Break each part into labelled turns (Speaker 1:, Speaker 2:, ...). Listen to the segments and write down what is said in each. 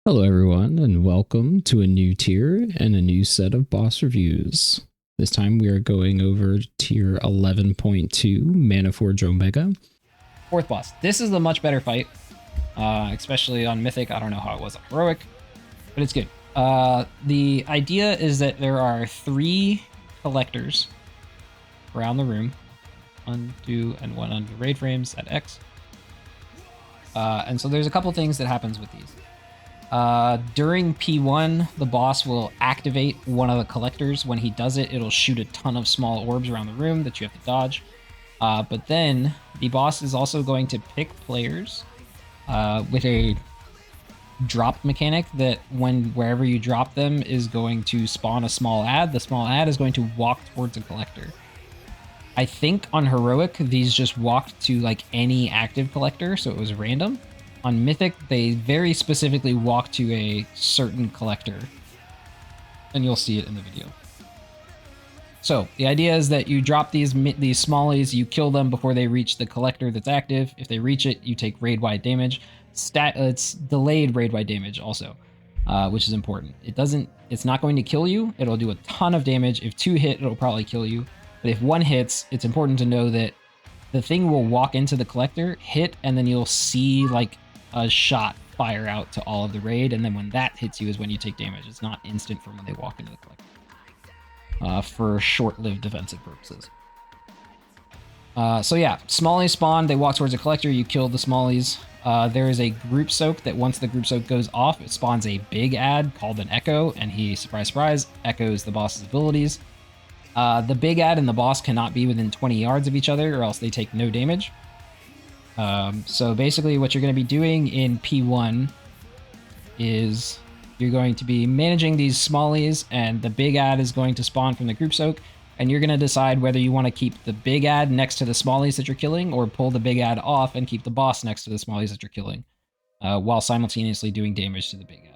Speaker 1: Hello, everyone, and welcome to a new tier and a new set of boss reviews. This time we are going over tier 11.2 Mana Forge Omega.
Speaker 2: Fourth boss. This is a much better fight, especially on Mythic. I don't know how it was on Heroic, but it's good. The idea is that there are 3 collectors around the room. 1, 2, and 1 under raid frames at X. And so there's a couple things that happens with these. During P1, the boss will activate one of the collectors. When he does it, it'll shoot a ton of small orbs around the room that you have to dodge. But then the boss is also going to pick players with a drop mechanic that wherever you drop them is going to spawn a small ad. The small ad is going to walk towards a collector. I think on Heroic, these just walked to like any active collector, so it was random. On Mythic, they very specifically walk to a certain collector, and you'll see it in the video. So the idea is that you drop these smallies, you kill them before they reach the collector that's active. If they reach it, you take raid-wide damage. It's delayed raid-wide damage also, which is important. It's not going to kill you. It'll do a ton of damage. If 2 hit, it'll probably kill you. But if 1 hits, it's important to know that the thing will walk into the collector, hit, and then you'll see like a shot fire out to all of the raid, and then when that hits you is when you take damage. It's not instant from when they walk into the collector, for short-lived defensive purposes. So yeah, smallies spawn, they walk towards a collector, you kill the smallies. There is a group soak that once the group soak goes off, it spawns a big ad called an echo, and he, surprise, surprise, echoes the boss's abilities. The big ad and the boss cannot be within 20 yards of each other or else they take no damage. So basically what you're going to be doing in P1 is you're going to be managing these smallies, and the big ad is going to spawn from the group soak, and you're going to decide whether you want to keep the big ad next to the smallies that you're killing or pull the big ad off and keep the boss next to the smallies that you're killing, while simultaneously doing damage to the big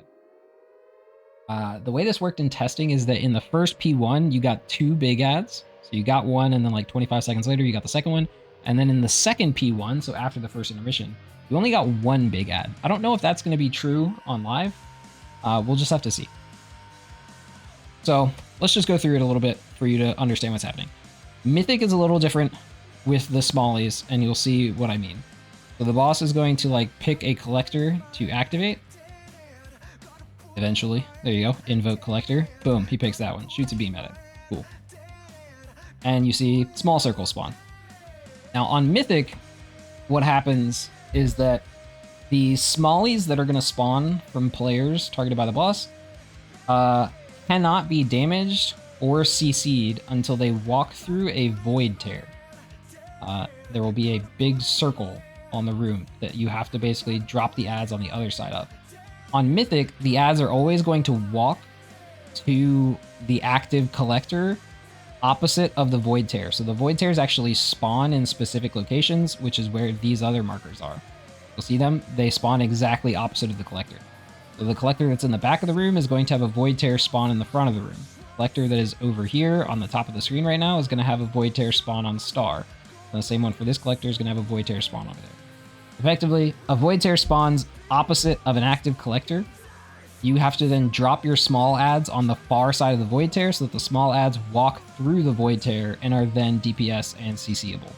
Speaker 2: ad. The way this worked in testing is that in the first P1, you got 2 big ads. So you got one, and then like 25 seconds later, you got the second one. And then in the second P1, so after the first intermission, you only got 1 big ad. I don't know if that's going to be true on live. We'll just have to see. So let's just go through it a little bit for you to understand what's happening. Mythic is a little different with the smallies, and you'll see what I mean. So the boss is going to like pick a collector to activate. Eventually, there you go, invoke collector. Boom, he picks that one, shoots a beam at it. Cool. And you see small circle spawn. Now on Mythic, what happens is that the smallies that are going to spawn from players targeted by the boss cannot be damaged or CC'd until they walk through a void tear. There will be a big circle on the room that you have to basically drop the ads on the other side of. On Mythic, the ads are always going to walk to the active collector opposite of the void tear. So the void tears actually spawn in specific locations, which is where these other markers are. You'll see them, they spawn exactly opposite of the collector. So the collector that's in the back of the room is going to have a void tear spawn in the front of the room. The collector that is over here on the top of the screen right now is going to have a void tear spawn on the star. And the same one for this collector is going to have a void tear spawn over there. Effectively, a void tear spawns opposite of an active collector. You have to then drop your small ads on the far side of the void tear so that the small ads walk through the void tear and are then DPS and CCable.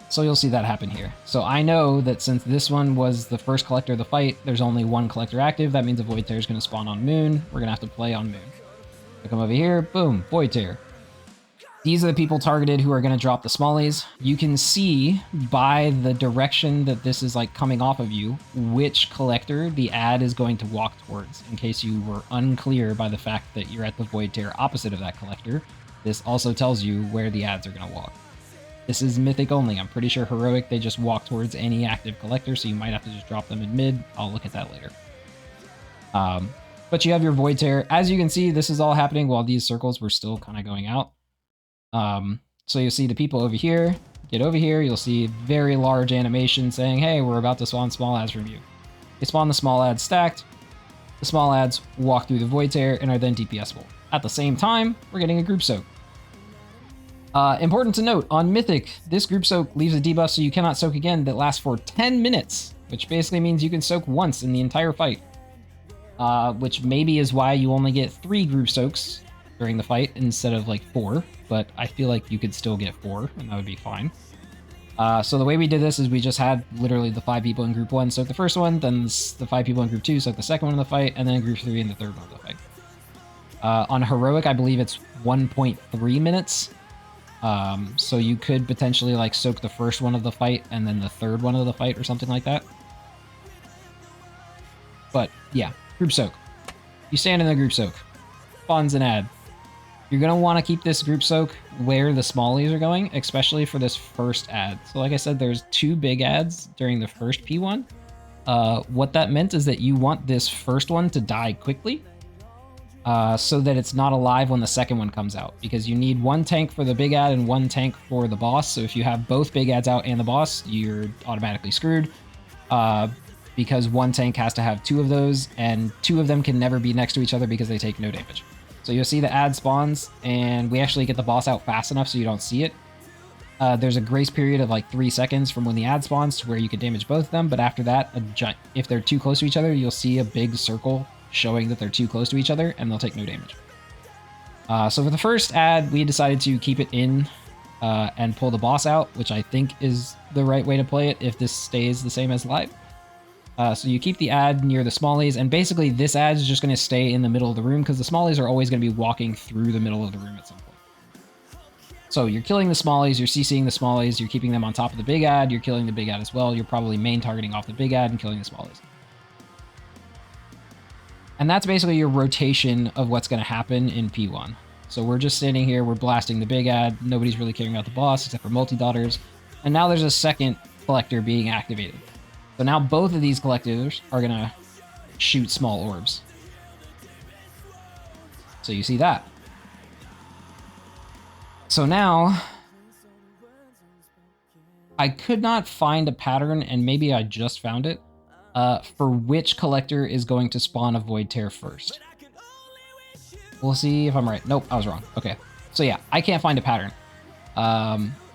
Speaker 2: So you'll see that happen here. So I know that since this one was the first collector of the fight, there's only 1 collector active. That means a void tear is going to spawn on Moon. We're going to have to play on Moon. I come over here, boom, void tear. These are the people targeted who are going to drop the smallies. You can see by the direction that this is like coming off of you, which collector the ad is going to walk towards. In case you were unclear by the fact that you're at the void tear opposite of that collector, this also tells you where the ads are going to walk. This is Mythic only. I'm pretty sure Heroic, they just walk towards any active collector, so you might have to just drop them in mid. I'll look at that later. But you have your void tear. As you can see, this is all happening while these circles were still kind of going out. So you'll see the people over here, get over here, you'll see very large animation saying, hey, we're about to spawn small ads from you. They spawn the small ads stacked, the small ads walk through the void tear and are then DPSable. At the same time, we're getting a group soak. Important to note, on Mythic, this group soak leaves a debuff so you cannot soak again that lasts for 10 minutes, which basically means you can soak once in the entire fight. which maybe is why you only get 3 group soaks during the fight instead of like 4, but I feel like you could still get 4 and that would be fine. So the way we did this is we just had literally the 5 people in group 1 soak the first one, then the 5 people in group 2 soak the second one of the fight, and then group 3 and the third one of the fight. On heroic, I believe it's 1.3 minutes. So you could potentially like soak the first one of the fight and then the third one of the fight or something like that. But yeah, group soak. You stand in the group soak. Spawns an ad. You're going to want to keep this group soak where the smallies are going, especially for this first ad. So like I said, there's 2 big ads during the first P1. What that meant is that you want this first one to die quickly so that it's not alive when the second one comes out, because you need 1 tank for the big ad and 1 tank for the boss. So if you have both big ads out and the boss, you're automatically screwed because 1 tank has to have 2 of those, and 2 of them can never be next to each other because they take no damage. So you'll see the ad spawns, and we actually get the boss out fast enough so you don't see it. There's a grace period of like 3 seconds from when the ad spawns to where you can damage both of them, but after that, if they're too close to each other, you'll see a big circle showing that they're too close to each other, and they'll take no damage. So for the first ad, we decided to keep it in and pull the boss out, which I think is the right way to play it if this stays the same as live. So you keep the ad near the smallies, and basically this ad is just going to stay in the middle of the room because the smallies are always going to be walking through the middle of the room at some point. So you're killing the smallies, you're CCing the smallies, you're keeping them on top of the big ad, you're killing the big ad as well, you're probably main targeting off the big ad and killing the smallies. And that's basically your rotation of what's going to happen in P1. So we're just standing here, we're blasting the big ad, nobody's really caring about the boss except for multi-daughters, and now there's a second collector being activated. So now both of these collectors are going to shoot small orbs. So you see that. So now, I could not find a pattern, and maybe I just found it, for which collector is going to spawn a Void Tear first. We'll see if I'm right. Nope, I was wrong. Okay. So yeah, I can't find a pattern.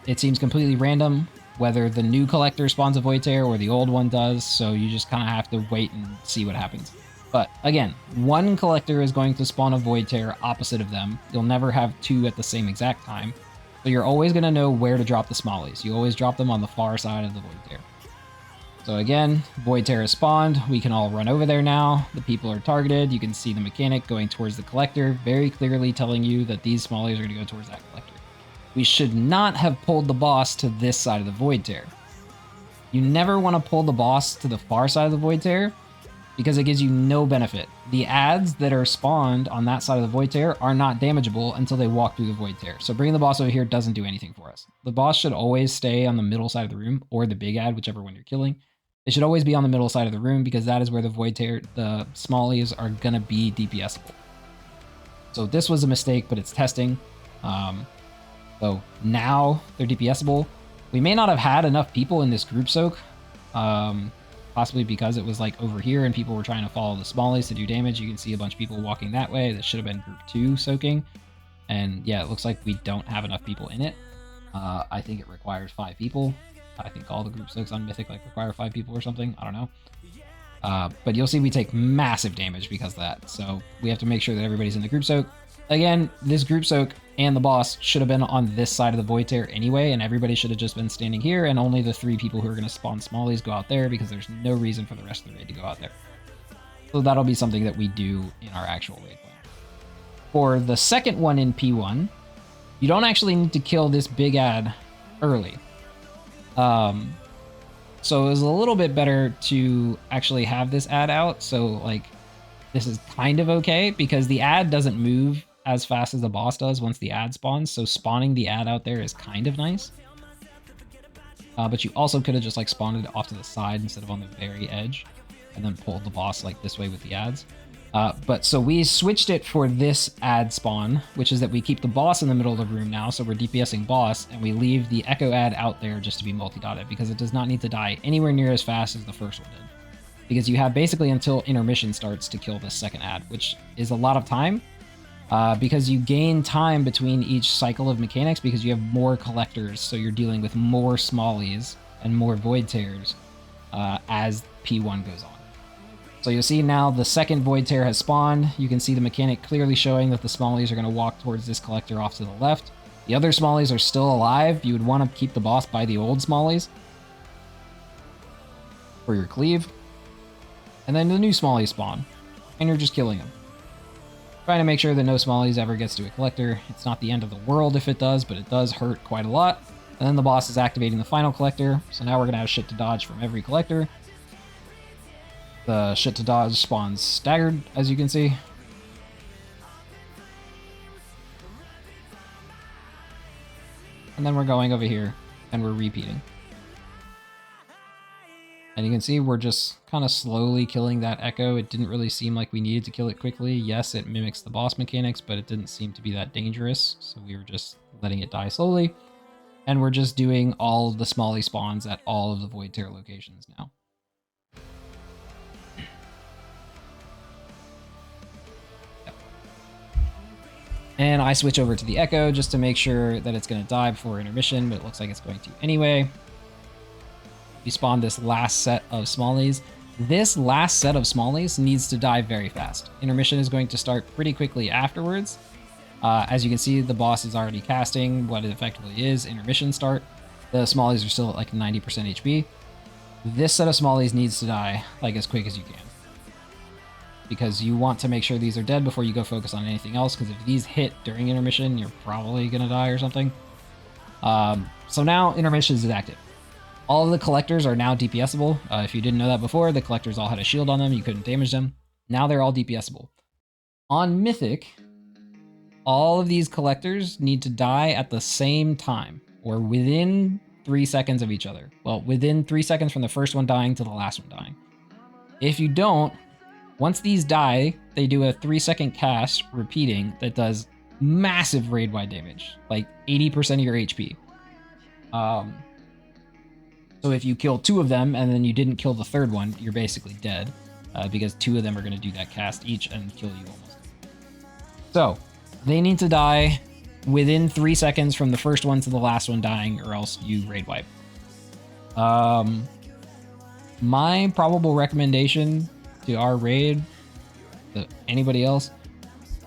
Speaker 2: It seems completely random whether the new collector spawns a Void Tear or the old one does, so you just kind of have to wait and see what happens. But again, 1 collector is going to spawn a Void Tear opposite of them. You'll never have 2 at the same exact time. So you're always going to know where to drop the smallies. You always drop them on the far side of the Void Tear. So again, Void Tear is spawned. We can all run over there now. The people are targeted. You can see the mechanic going towards the collector, very clearly telling you that these smallies are going to go towards that collector. We should not have pulled the boss to this side of the Void Tear. You never want to pull the boss to the far side of the Void Tear because it gives you no benefit. The ads that are spawned on that side of the Void Tear are not damageable until they walk through the Void Tear. So bringing the boss over here doesn't do anything for us. The boss should always stay on the middle side of the room, or the big ad, whichever one you're killing. It should always be on the middle side of the room because that is where the Void Tear, the smallies are going to be DPSable. So this was a mistake, but it's testing. So now they're DPSable. We may not have had enough people in this group soak, possibly because it was like over here and people were trying to follow the smallies to do damage. You can see a bunch of people walking that way. That should have been group 2 soaking. And yeah, it looks like we don't have enough people in it. I think it requires 5 people. I think all the group soaks on Mythic like require 5 people or something. I don't know. But you'll see we take massive damage because of that. So we have to make sure that everybody's in the group soak. Again, this group soak and the boss should have been on this side of the Void Tear anyway, and everybody should have just been standing here, and only the 3 people who are going to spawn smallies go out there because there's no reason for the rest of the raid to go out there. So that'll be something that we do in our actual raid plan. For the second one in P1, you don't actually need to kill this big ad early. So it was a little bit better to actually have this ad out, so like this is kind of okay because the ad doesn't move as fast as the boss does once the ad spawns, so spawning the ad out there is kind of nice. But you also could have just like spawned it off to the side instead of on the very edge and then pulled the boss like this way with the ads. But so we switched it for this ad spawn, which is that we keep the boss in the middle of the room now, so we're DPSing boss, and we leave the echo ad out there just to be multi-dotted because it does not need to die anywhere near as fast as the first one did. Because you have basically until intermission starts to kill this second ad, which is a lot of time. Because you gain time between each cycle of mechanics because you have more collectors, so you're dealing with more smallies and more Void Tears as P1 goes on. So you'll see now the second Void Tear has spawned. You can see the mechanic clearly showing that the Smallies are going to walk towards this collector off to the left. The other Smallies are still alive. You would want to keep the boss by the old Smallies for your cleave. And then the new Smallies spawn, and you're just killing them. Trying to make sure that no Smallies ever gets to a collector. It's not the end of the world if it does, but it does hurt quite a lot. And then the boss is activating the final collector, so now we're going to have shit to dodge from every collector. The shit to dodge spawns staggered, as you can see. And then we're going over here, and we're repeating. And you can see we're just kind of slowly killing that echo. It didn't really seem like we needed to kill it quickly. Yes, it mimics the boss mechanics, but it didn't seem to be that dangerous. So we were just letting it die slowly. And we're just doing all the Smalley spawns at all of the Void Tear locations now. And I switch over to the Echo just to make sure that it's going to die before intermission, but it looks like it's going to anyway. We spawn this last set of Smallies. This last set of Smallies needs to die very fast. Intermission is going to start pretty quickly afterwards. As you can see, the boss is already casting what it effectively is intermission start. The Smallies are still at like 90% HP. This set of Smallies needs to die like as quick as you can, because you want to make sure these are dead before you go focus on anything else, because if these hit during intermission, you're probably going to die or something. So now intermission is active. All of the collectors are now DPSable. If you didn't know that before, the collectors all had a shield on them. You couldn't damage them. Now they're all DPSable. On Mythic, all of these collectors need to die at the same time, or within 3 seconds of each other. Well, within 3 seconds from the first one dying to the last one dying. If you don't, once these die, they do a 3-second cast repeating that does massive raid-wide damage, like 80% of your HP. So if you kill 2 of them and then you didn't kill the third one, you're basically dead, because 2 of them are going to do that cast each and kill you almost. So they need to die within 3 seconds from the first one to the last one dying, or else you raid wipe. My probable recommendation to our raid, to anybody else,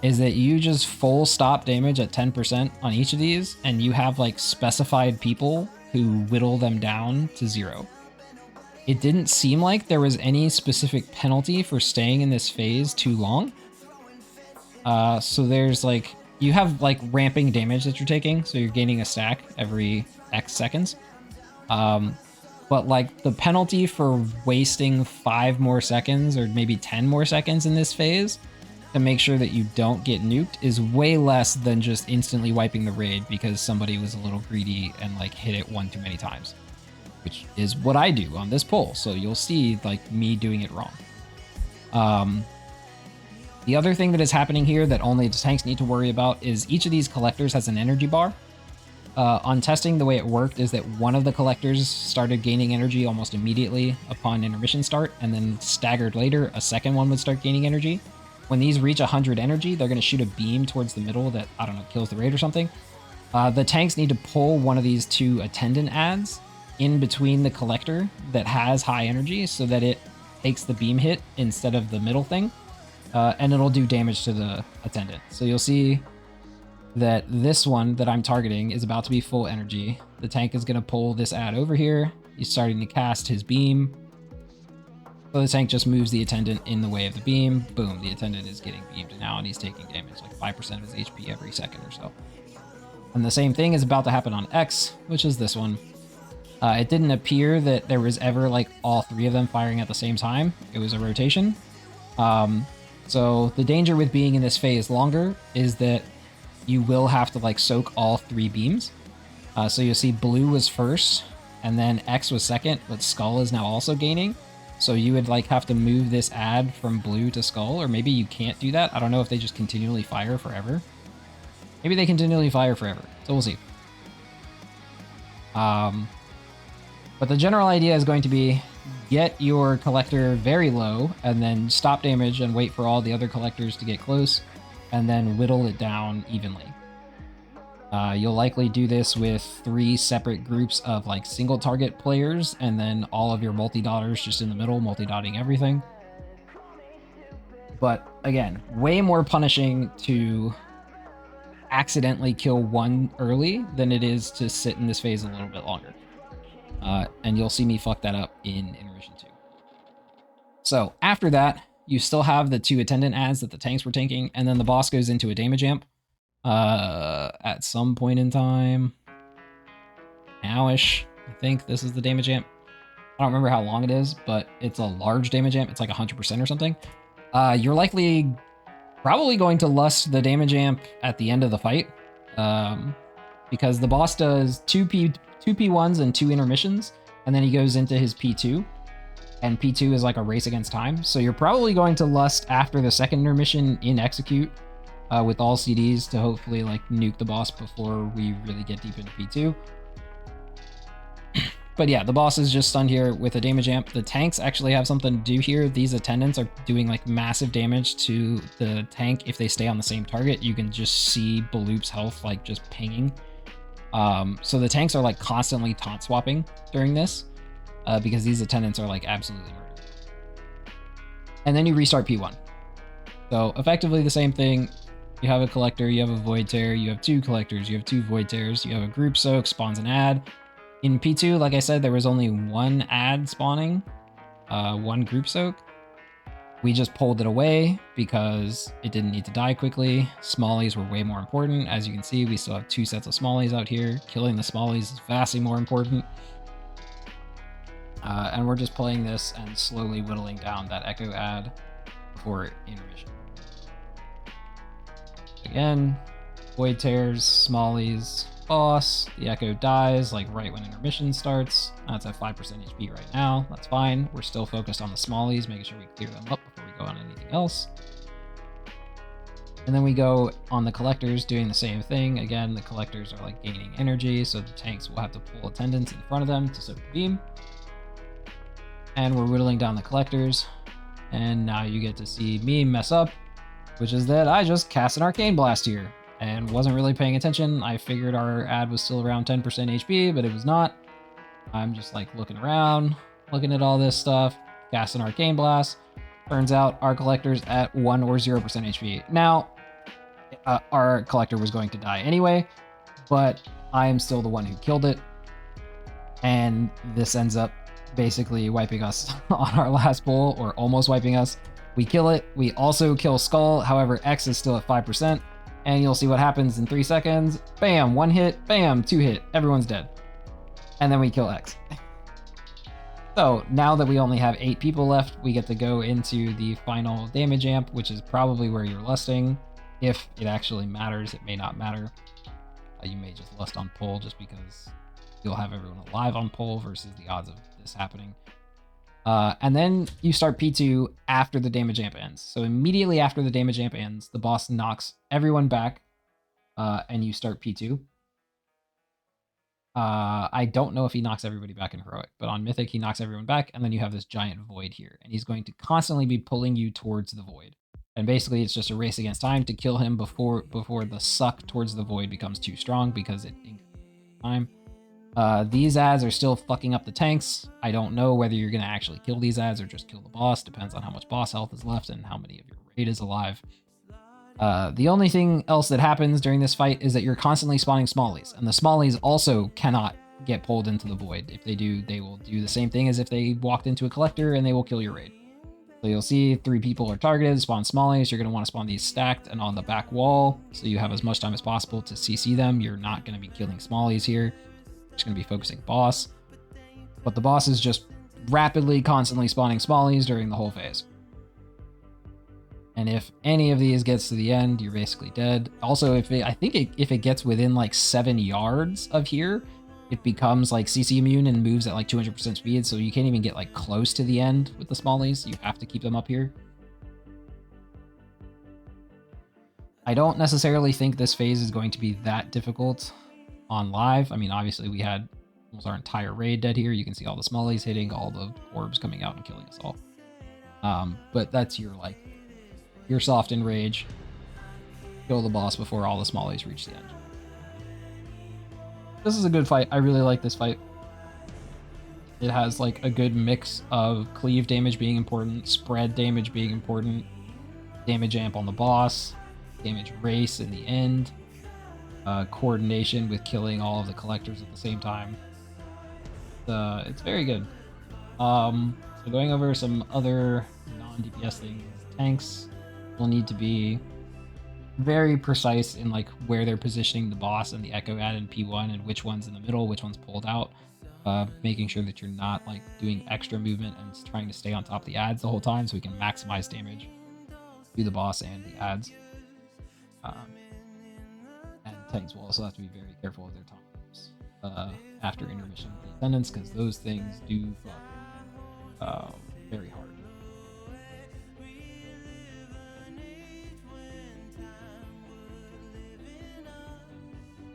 Speaker 2: is that you just full stop damage at 10% on each of these, and you have like specified people who whittle them down to 0. It didn't seem like there was any specific penalty for staying in this phase too long. So there's like, you have like ramping damage that you're taking, so you're gaining a stack every X seconds. But like the penalty for wasting 5 more seconds or maybe 10 more seconds in this phase to make sure that you don't get nuked is way less than just instantly wiping the raid because somebody was a little greedy and like hit it one too many times, which is what I do on this pull. So you'll see like me doing it wrong. The other thing that is happening here that only the tanks need to worry about is each of these collectors has an energy bar. On testing, the way it worked is that one of the collectors started gaining energy almost immediately upon intermission start, and then staggered later, a second one would start gaining energy. When these reach 100 energy, they're going to shoot a beam towards the middle that, I don't know, kills the raid or something. The tanks need to pull one of these 2 attendant adds in between the collector that has high energy so that it takes the beam hit instead of the middle thing, and it'll do damage to the attendant. So you'll see that this one that I'm targeting is about to be full energy. The tank is going to pull this ad over here. He's starting to cast his beam. So the tank just moves the attendant in the way of the beam. Boom, the attendant is getting beamed now, and he's taking damage, like 5% of his HP every second or so. And the same thing is about to happen on X, which is this one. It didn't appear that there was ever like all 3 of them firing at the same time. It was a rotation. So the danger with being in this phase longer is that you will have to like soak all 3 beams. So you'll see blue was first, and then X was second, but Skull is now also gaining. So you would like have to move this ad from blue to Skull, or maybe you can't do that. I don't know if they just continually fire forever. Maybe they continually fire forever, so we'll see. But the general idea is going to be get your collector very low and then stop damage and wait for all the other collectors to get close and then whittle it down evenly. You'll likely do this with 3 separate groups of like single target players, and then all of your multi-dotters just in the middle, multi-dotting everything. But again, way more punishing to accidentally kill one early than it is to sit in this phase a little bit longer. And you'll see me fuck that up in intermission 2. So after that, you still have the 2 attendant ads that the tanks were tanking, and then the boss goes into a damage amp at some point in time. Nowish, I think this is the damage amp. I don't remember how long it is, but it's a large damage amp. It's like 100% or something. You're likely probably going to lust the damage amp at the end of the fight, because the boss does 2 P1s and 2 intermissions, and then he goes into his P2, and P2 is like a race against time. So you're probably going to lust after the second intermission in execute with all CDs to hopefully like nuke the boss before we really get deep into P2. But yeah, the boss is just stunned here with a damage amp. The tanks actually have something to do here. These attendants are doing like massive damage to the tank if they stay on the same target. You can just see Baloop's health like just pinging. So the tanks are like constantly taunt swapping during this because these attendants are like absolutely murdered. And then you restart P1. So effectively the same thing. You have a collector, you have a void tear, you have 2 collectors, you have 2 void tears, you have a group soak, spawns an ad. In P2, like I said, there was only 1 ad spawning, 1 group soak. We just pulled it away because it didn't need to die quickly. Smallies were way more important. As you can see, we still have 2 sets of smallies out here. Killing the smallies is vastly more important. And we're just playing this and slowly whittling down that echo ad before intermission. Again, void tears, smallies, boss. The echo dies like right when intermission starts. That's at 5% HP right now. That's fine. We're still focused on the smallies, making sure we clear them up before we go on anything else. And then we go on the collectors doing the same thing. Again, the collectors are like gaining energy, so the tanks will have to pull attendants in front of them to soak the beam. And we're whittling down the collectors. And now you get to see me mess up, which is that I just cast an Arcane Blast here and wasn't really paying attention. I figured our ad was still around 10% HP, but it was not. I'm just like looking around, looking at all this stuff, cast an Arcane Blast. Turns out our collector's at 1 or 0% HP. Now, our collector was going to die anyway, but I am still the one who killed it. And this ends up basically wiping us on our last pull, or almost wiping us. We kill it. We also kill Skull. However, X is still at 5%. And you'll see what happens in 3 seconds. Bam, 1 hit. Bam, 2 hit. Everyone's dead. And then we kill X. So now that we only have 8 people left, we get to go into the final damage amp, which is probably where you're lusting. If it actually matters, it may not matter. You may just lust on pull just because you'll have everyone alive on pull versus the odds of this happening. And then you start P2 after the damage amp ends. So immediately after the damage amp ends, the boss knocks everyone back, and you start P2. I don't know if he knocks everybody back in Heroic, but on Mythic, he knocks everyone back, and then you have this giant void here, and he's going to constantly be pulling you towards the void. And basically, it's just a race against time to kill him before the suck towards the void becomes too strong because it increases time. These ads are still fucking up the tanks. I don't know whether you're going to actually kill these ads or just kill the boss. Depends on how much boss health is left and how many of your raid is alive. The only thing else that happens during this fight is that you're constantly spawning smallies, and the smallies also cannot get pulled into the void. If they do, they will do the same thing as if they walked into a collector, and they will kill your raid. So you'll see 3 people are targeted, spawn smallies. You're going to want to spawn these stacked and on the back wall, so you have as much time as possible to CC them. You're not going to be killing smallies here. You're just going to be focusing boss. But the boss is just rapidly, constantly spawning smallies during the whole phase. And if any of these gets to the end, you're basically dead. Also, if it gets within like 7 yards of here, it becomes like CC immune and moves at like 200% speed, so you can't even get like close to the end with the smallies. You have to keep them up here. I don't necessarily think this phase is going to be that difficult on live. I mean, obviously we had almost our entire raid dead here. You can see all the smallies hitting, all the orbs coming out and killing us all. But that's your soft in rage. Kill the boss before all the smallies reach the end. This is a good fight. I really like this fight. It has like a good mix of cleave damage being important, spread damage being important, damage amp on the boss, damage race in the end, coordination with killing all of the collectors at the same time. It's very good. So going over some other non-DPS things, tanks will need to be very precise in like where they're positioning the boss and the echo ad in P1 and which one's in the middle, which one's pulled out. Making sure that you're not like doing extra movement and trying to stay on top of the ads the whole time so we can maximize damage to the boss and the ads. And tanks will also have to be very careful with their times after intermission with the attendants, because those things do fuck very hard.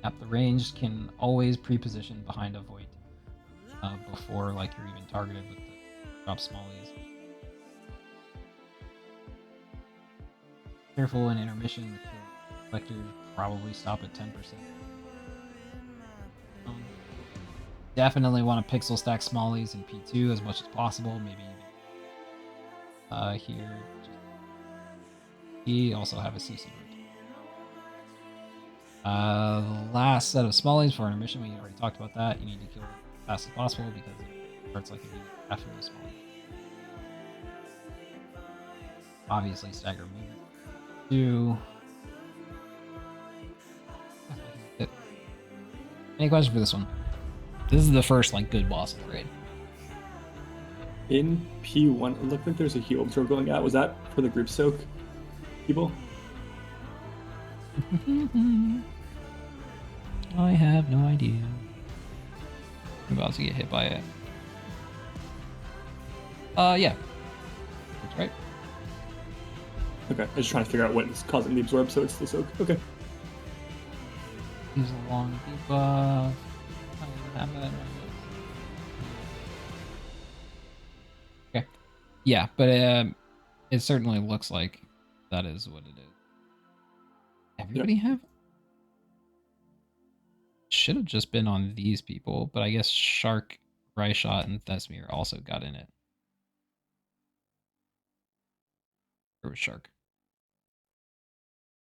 Speaker 2: Yep, the range can always pre-position behind a void before like you're even targeted with the drop smallies. Careful in intermission, the collectors probably stop at 10%. Definitely want to pixel stack smallies in P2 as much as possible, maybe even here. He also have a CC route. The last set of smallies for intermission, we already talked about that. You need to kill it as fast as possible because it hurts like a unit after the smallie. Obviously, stagger movement. Any questions for this one? This is the first like good boss of the raid.
Speaker 3: In P1, it looked like there's a heal absorb going out. Was that for the group soak people?
Speaker 2: I have no idea. I'm about to get hit by it. Yeah. That's right.
Speaker 3: Okay, I'm just trying to figure out what is causing the absorb, so it's the soak. Okay.
Speaker 2: Use a long debuff. I don't even have that. Okay. Yeah, but it certainly looks like that is what it is. Everybody have? Should have just been on these people, but I guess Shark, Ryshot, and Thesmir also got in it. Where was Shark?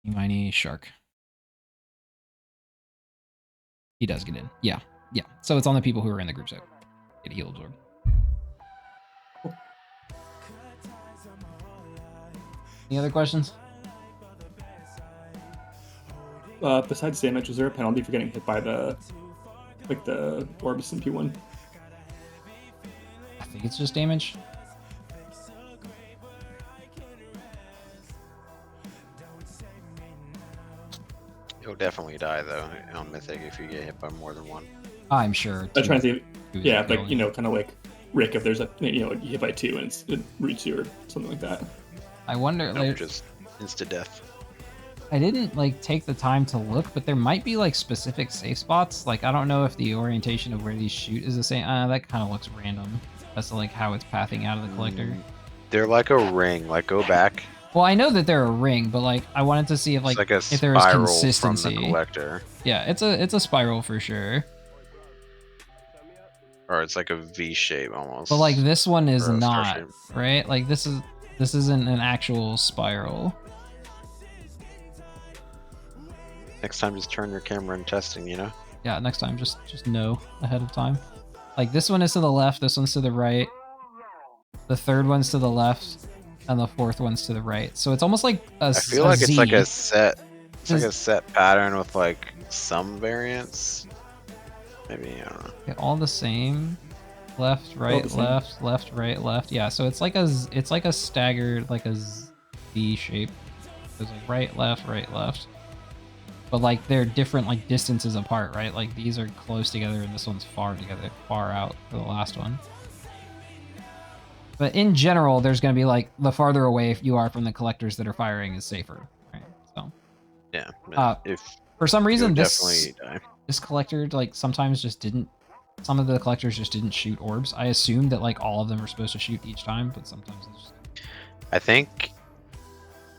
Speaker 2: Miney Shark. He does get in. Yeah. Yeah. So it's on the people who are in the group set. Get a heal absorb. Any other questions?
Speaker 3: Besides damage, is there a penalty for getting hit by the orbs in P1?
Speaker 2: I think it's just damage.
Speaker 4: You'll definitely die though on Mythic if you get hit by more than one.
Speaker 2: I'm sure.
Speaker 3: I'm trying to think. Yeah, like kind of like Rick, if there's a you hit by 2 and it roots you or something like that.
Speaker 2: I wonder.
Speaker 4: Nope, just insta death.
Speaker 2: I didn't like take the time to look, but there might be like specific safe spots. Like I don't know if the orientation of where these shoot is the same. That kind of looks random. That's like how it's pathing out of the collector.
Speaker 4: They're like a ring. Like go back.
Speaker 2: Well, I know that they're a ring, but like I wanted to see if like if there was consistency.
Speaker 4: From the collector.
Speaker 2: Yeah, it's a spiral for sure.
Speaker 4: Or it's like a V shape almost.
Speaker 2: But like this one is not, right? Like this isn't an actual spiral.
Speaker 4: Next time, just turn your camera and testing.
Speaker 2: Yeah, next time just know ahead of time. Like this one is to the left, this one's to the right, the third one's to the left, and the fourth one's to the right. So it's almost like a Z.
Speaker 4: I feel like it's like a set. It's like a set pattern with like some variants. Maybe I don't know.
Speaker 2: Yeah, all the same. Left, right, left, left, right, left. Yeah, so it's like a staggered like a Z shape. It's like right, left. But like they're different like distances apart, right? Like these are close together and this one's far out for the last one. But in general, there's going to be like the farther away you are from the collectors that are firing is safer, right? So
Speaker 4: yeah. If
Speaker 2: for some reason this collector like sometimes just didn't. Some of the collectors just didn't shoot orbs. I assumed that like all of them were supposed to shoot each time, but sometimes they just.
Speaker 4: I think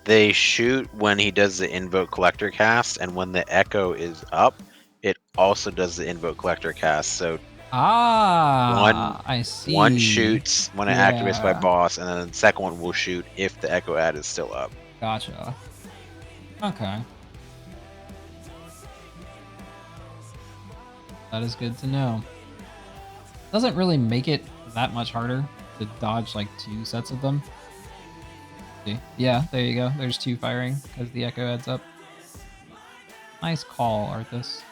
Speaker 4: they shoot when he does the invoke collector cast, and when the echo is up, it also does the invoke collector cast. So
Speaker 2: I see.
Speaker 4: One shoots when it activates by boss, and then the second one will shoot if the echo ad is still up.
Speaker 2: Gotcha. Okay. That is good to know. Doesn't really make it that much harder to dodge like 2 sets of them. See? Yeah, there you go. There's 2 firing because the echo adds up. Nice call, Arthas.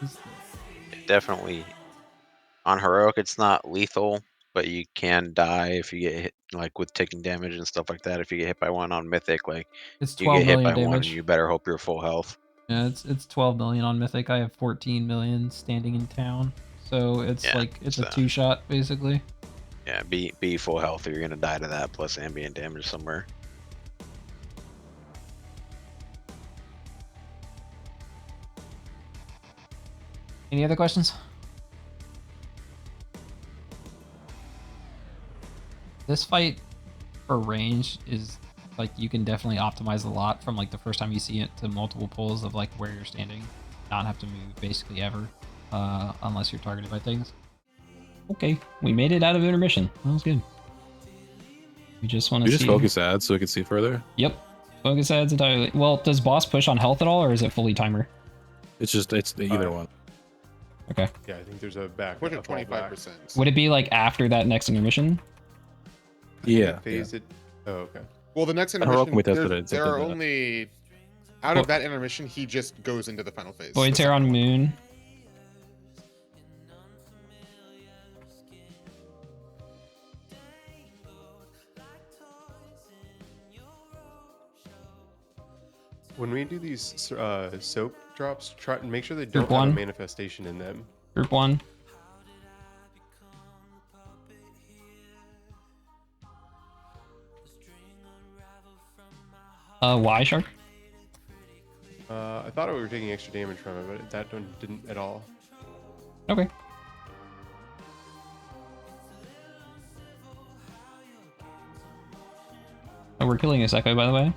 Speaker 2: Is
Speaker 4: Definitely on heroic, it's not lethal, but you can die if you get hit, like with taking damage and stuff like that. If you get hit by one on mythic, like
Speaker 2: It's
Speaker 4: you
Speaker 2: 12
Speaker 4: get hit
Speaker 2: million
Speaker 4: by one, and
Speaker 2: damage.
Speaker 4: you better hope you're full health.
Speaker 2: Yeah, it's 12 million on Mythic. I have 14 million standing in town. So it's
Speaker 4: Yeah,
Speaker 2: like it's a
Speaker 4: so-
Speaker 2: 2-shot basically.
Speaker 4: Yeah, be full health, or you're gonna die to that plus ambient damage somewhere.
Speaker 2: Any other questions? This fight for range is like you can definitely optimize a lot from like the first time you see it to multiple pulls of like where you're standing. Not have to move basically ever, unless you're targeted by things. Okay, we made it out of intermission. That was good. We just want to see.
Speaker 5: You just focus ads so we can see further.
Speaker 2: Yep, focus ads entirely. Well, does boss push on health at all, or is it fully timer?
Speaker 5: It's either one.
Speaker 2: Okay.
Speaker 6: Yeah, I think there's a back.
Speaker 7: Push
Speaker 6: a
Speaker 7: at
Speaker 6: fall back.
Speaker 7: 25%.
Speaker 2: Would it be like after that next intermission?
Speaker 5: Yeah.
Speaker 6: Phase it. Oh, okay.
Speaker 7: Well, the next
Speaker 5: Heroic
Speaker 7: intermission,
Speaker 5: we tested it,
Speaker 7: there
Speaker 5: so
Speaker 7: are
Speaker 5: did that.
Speaker 7: only... Out of that intermission, he just goes into the final phase.
Speaker 2: Void Tear on Moon.
Speaker 6: When we do these soap drops, try and make sure they
Speaker 2: Group
Speaker 6: don't have
Speaker 2: one.
Speaker 6: a manifestation in them.
Speaker 2: Group 1. Y Shark?
Speaker 6: I thought we were taking extra damage from it, but that one didn't at all.
Speaker 2: Okay. Oh, we're killing this echo, by the way.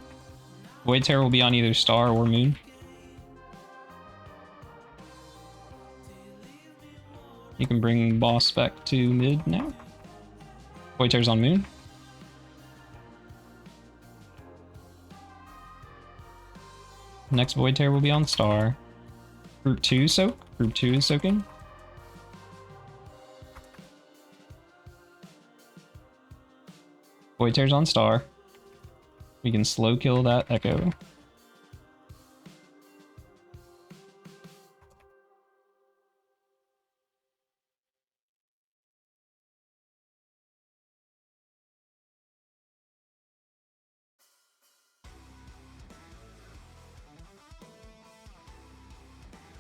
Speaker 2: Void Terror will be on either star or moon. You can bring boss back to mid now. Void Terror's on moon. Next Void Terror will be on star. Group 2 soak. Group 2 is soaking. Void Terror's on star. We can slow kill that echo.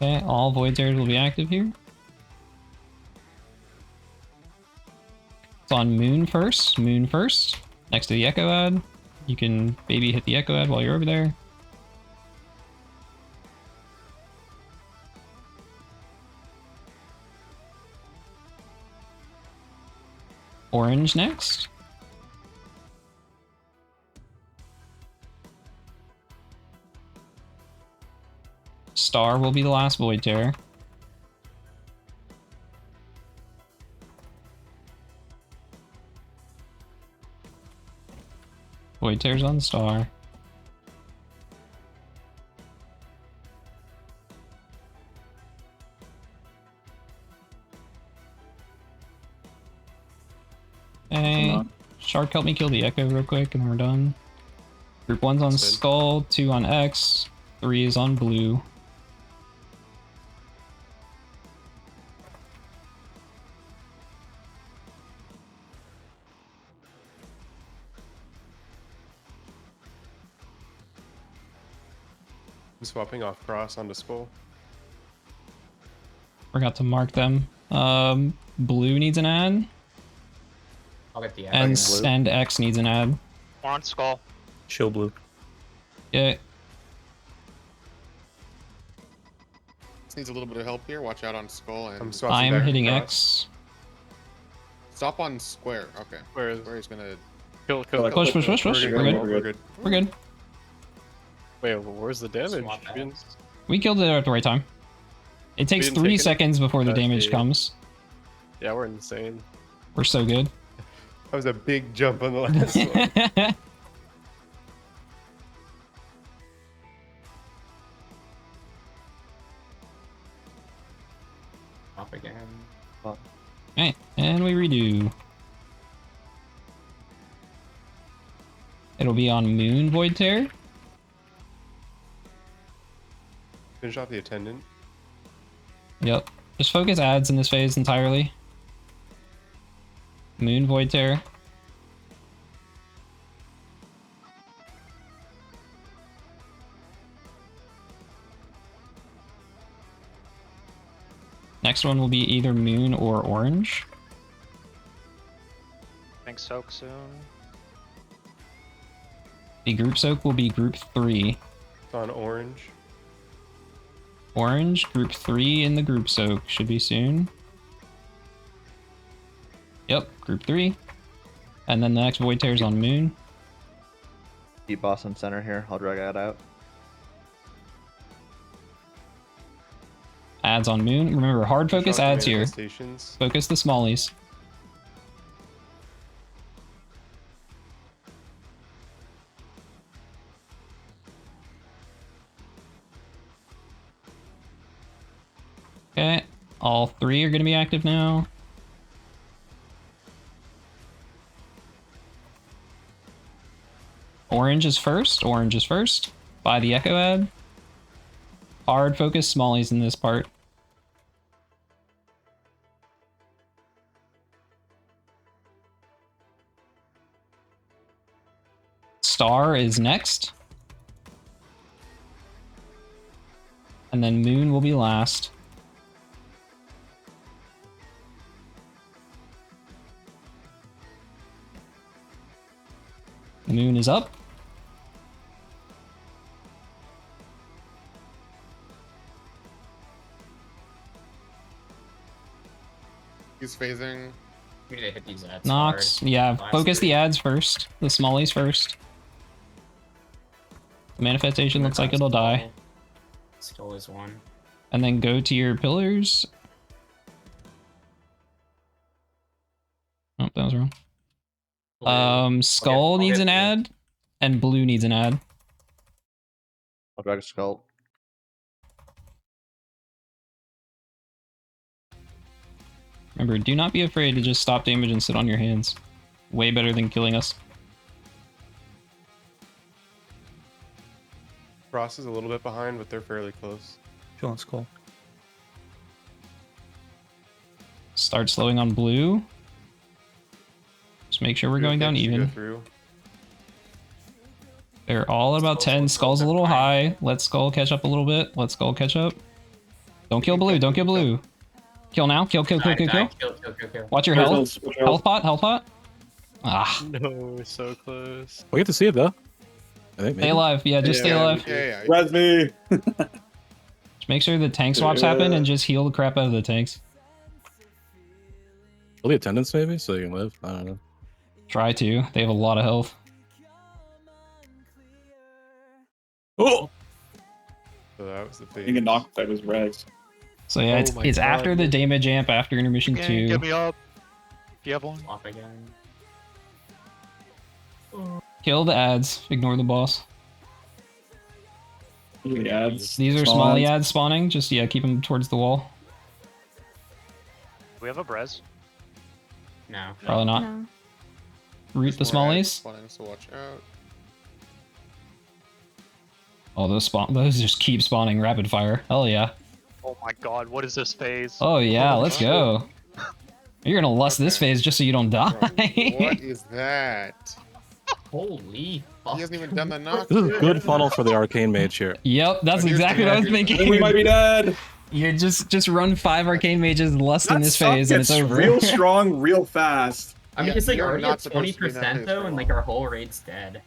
Speaker 2: Okay, all Void Terrors will be active here. It's on Moon first. Moon first. Next to the Echo ad. You can maybe hit the Echo ad while you're over there. Orange next. Star will be the last Void Terror. Void Terror's on star. Hey, Shark, help me kill the Echo real quick and we're done. Group 1's on
Speaker 6: That's good.
Speaker 2: Skull, 2 on X, 3 is on Blue.
Speaker 6: I'm swapping off cross onto skull.
Speaker 2: Forgot to mark them. Blue needs an ad,
Speaker 8: I'll get the
Speaker 2: and,
Speaker 8: ad.
Speaker 2: and X needs an ad.
Speaker 4: We're on skull.
Speaker 5: Chill blue.
Speaker 2: Yeah,
Speaker 7: This needs a little bit of help here. Watch out on skull and
Speaker 6: I'm swapping
Speaker 2: I'm
Speaker 6: back
Speaker 2: hitting
Speaker 6: across.
Speaker 2: X.
Speaker 7: stop on square. Okay.
Speaker 8: Where is
Speaker 7: Square is gonna.
Speaker 8: kill?
Speaker 2: Push, push, push, push. We're good.
Speaker 6: We're good.
Speaker 2: We're good.
Speaker 8: Wait, where's the damage? Swap We didn't-
Speaker 2: We killed it at the right time. It takes
Speaker 8: didn't
Speaker 2: 3
Speaker 8: take any?
Speaker 2: seconds before the
Speaker 8: That's
Speaker 2: damage
Speaker 8: the-
Speaker 2: comes.
Speaker 8: Yeah, we're insane.
Speaker 2: We're so good.
Speaker 6: That was a big jump on the last one.
Speaker 8: Off again.
Speaker 2: Okay, and we redo. It'll be on Moon Void Tear.
Speaker 6: Finish off the attendant.
Speaker 2: Yep. Just focus ads in this phase entirely. Moon Void Tear. Next one will be either Moon or Orange.
Speaker 8: Think soak soon.
Speaker 2: The group soak will be group 3.
Speaker 6: It's on orange.
Speaker 2: Orange, group 3 in the group soak. Should be soon. Yep, group 3. And then the next Void Tear's on Moon.
Speaker 9: Keep boss in center here. I'll drag that out.
Speaker 2: Ads on Moon. Remember, hard focus ads here.
Speaker 6: Manifestations.
Speaker 2: Focus the smallies. Okay, all 3 are going to be active now. Orange is first. Orange is first. Buy the Echo ad. Hard focus smallies in this part. Star is next. And then Moon will be last. Moon is up.
Speaker 7: He's phasing.
Speaker 8: We need to hit these ads
Speaker 2: Nox,
Speaker 8: hard.
Speaker 2: yeah,
Speaker 8: Last
Speaker 2: focus
Speaker 8: three.
Speaker 2: the ads first. The smallies first. The manifestation looks like it'll die.
Speaker 8: Still is one.
Speaker 2: And then go to your pillars. Oh, that was wrong. Skull
Speaker 8: I'll
Speaker 2: needs
Speaker 8: get
Speaker 2: an
Speaker 8: blue.
Speaker 2: ad, and blue needs an ad.
Speaker 9: I'll drag a skull.
Speaker 2: Remember, do not be afraid to just stop damage and sit on your hands. Way better than killing us.
Speaker 6: Frost is a little bit behind, but they're fairly close.
Speaker 5: Killing skull.
Speaker 2: Start slowing on blue. Just make sure we're going down
Speaker 6: Go
Speaker 2: even.
Speaker 6: through.
Speaker 2: They're all at about 10. Skull's a little high. Let Skull catch up a little bit. Let Skull catch up. Don't kill blue. Don't kill blue. Kill now. Kill, kill, kill, kill, kill.
Speaker 8: Kill.
Speaker 2: Watch your health. Health pot, health pot. Ah,
Speaker 8: No, so close.
Speaker 5: We get to see it though. I think
Speaker 2: stay
Speaker 5: maybe.
Speaker 2: alive. Yeah, just stay alive.
Speaker 7: Yeah.
Speaker 10: Res me.
Speaker 2: Just make sure the tank swaps happen and just heal the crap out of the tanks.
Speaker 5: Will the attendants maybe so they can live. I don't know.
Speaker 2: Try to. They have a lot of health.
Speaker 5: Oh,
Speaker 6: So that was the
Speaker 10: I
Speaker 6: phase.
Speaker 10: think a knockback was res.
Speaker 2: So yeah,
Speaker 8: Oh my
Speaker 2: it's after
Speaker 8: God.
Speaker 2: the damage amp, after intermission 2.
Speaker 8: Get me up. If you have one. Off again.
Speaker 2: Kill the ads. Ignore the boss.
Speaker 10: The ads.
Speaker 2: These are
Speaker 10: small
Speaker 2: small
Speaker 10: ads.
Speaker 2: ads spawning. Just, yeah, keep them towards the wall.
Speaker 8: Do we have a Brez? No.
Speaker 2: Probably not.
Speaker 11: No.
Speaker 2: Root the
Speaker 7: There's more ads
Speaker 2: smallies.
Speaker 7: spawning, so watch out.
Speaker 2: Oh, those just keep spawning rapid fire. Hell yeah.
Speaker 8: Oh my god, what is this phase?
Speaker 2: Oh yeah, let's go. You're gonna lust this
Speaker 7: Okay.
Speaker 2: phase just so you don't die.
Speaker 7: What is that?
Speaker 8: Holy
Speaker 7: He
Speaker 8: fuck.
Speaker 7: hasn't even done the knock.
Speaker 5: this is a good funnel for the arcane mage here.
Speaker 2: Yep, that's
Speaker 7: Oh, here's
Speaker 2: exactly
Speaker 7: the
Speaker 2: what I was
Speaker 7: magic.
Speaker 2: thinking.
Speaker 10: We might be dead.
Speaker 2: You just run 5 arcane mages lust in
Speaker 10: That
Speaker 2: this
Speaker 10: stuff
Speaker 2: phase and it's
Speaker 10: gets
Speaker 2: over.
Speaker 10: real strong, real fast.
Speaker 12: I mean,
Speaker 7: Yeah,
Speaker 12: it's like
Speaker 7: you're
Speaker 12: already
Speaker 7: not
Speaker 12: at
Speaker 7: supposed to be in that
Speaker 12: 20%
Speaker 7: phase
Speaker 12: though,
Speaker 7: for
Speaker 12: and
Speaker 7: a
Speaker 12: like our whole raid's dead.